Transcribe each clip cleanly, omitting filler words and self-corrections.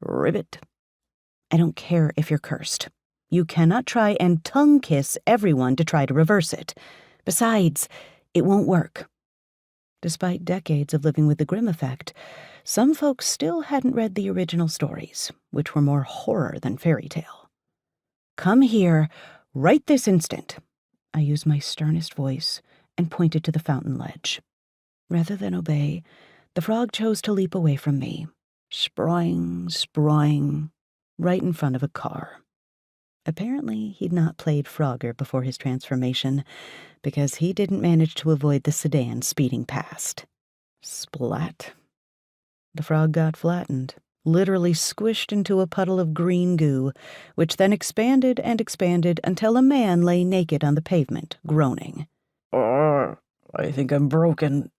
Ribbit. I don't care if you're cursed. You cannot try and tongue-kiss everyone to try to reverse it. Besides, it won't work. Despite decades of living with the Grimm Effect, some folks still hadn't read the original stories, which were more horror than fairy tale. Come here, right this instant. I used my sternest voice and pointed to the fountain ledge. Rather than obey, the frog chose to leap away from me, sproing, sproing, right in front of a car. Apparently, he'd not played Frogger before his transformation, because he didn't manage to avoid the sedan speeding past. Splat. The frog got flattened, literally squished into a puddle of green goo, which then expanded and expanded until a man lay naked on the pavement, groaning. "Oh, I think I'm broken.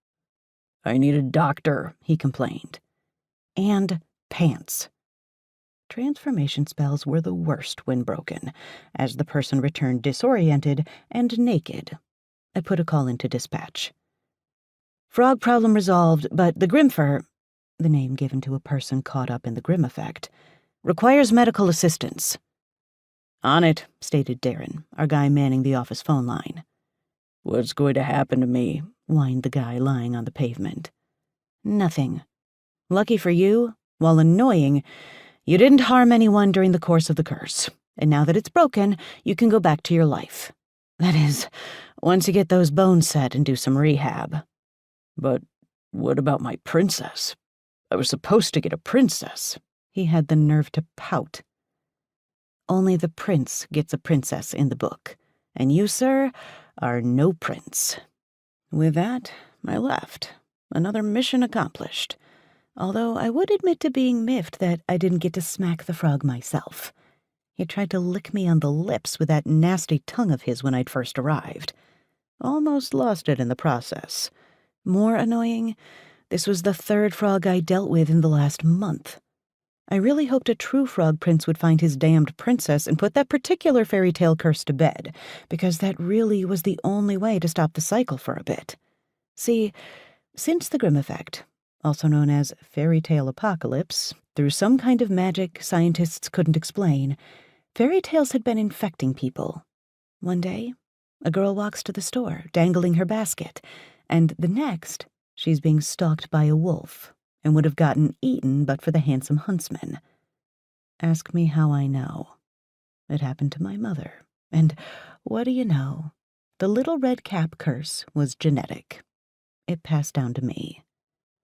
I need a doctor," he complained. And pants. Transformation spells were the worst when broken, as the person returned disoriented and naked. I put a call into dispatch. Frog problem resolved, but the Grimfer, the name given to a person caught up in the Grimm Effect, requires medical assistance. On it, stated Darren, our guy manning the office phone line. What's going to happen to me? Whined the guy lying on the pavement. Nothing. Lucky for you, while annoying, you didn't harm anyone during the course of the curse, and now that it's broken, you can go back to your life. That is, once you get those bones set and do some rehab. But what about my princess? I was supposed to get a princess. He had the nerve to pout. Only the prince gets a princess in the book, and you, sir, are no prince. With that, I left. Another mission accomplished. Although I would admit to being miffed that I didn't get to smack the frog myself. He tried to lick me on the lips with that nasty tongue of his when I'd first arrived. Almost lost it in the process. More annoying, this was the third frog I dealt with in the last month. I really hoped a true frog prince would find his damned princess and put that particular fairy tale curse to bed, because that really was the only way to stop the cycle for a bit. See, since the Grimm Effect, also known as Fairy Tale Apocalypse, through some kind of magic scientists couldn't explain, fairy tales had been infecting people. One day, a girl walks to the store, dangling her basket, and the next, she's being stalked by a wolf, and would have gotten eaten but for the handsome huntsman. Ask me how I know. It happened to my mother, and what do you know? The little red cap curse was genetic. It passed down to me.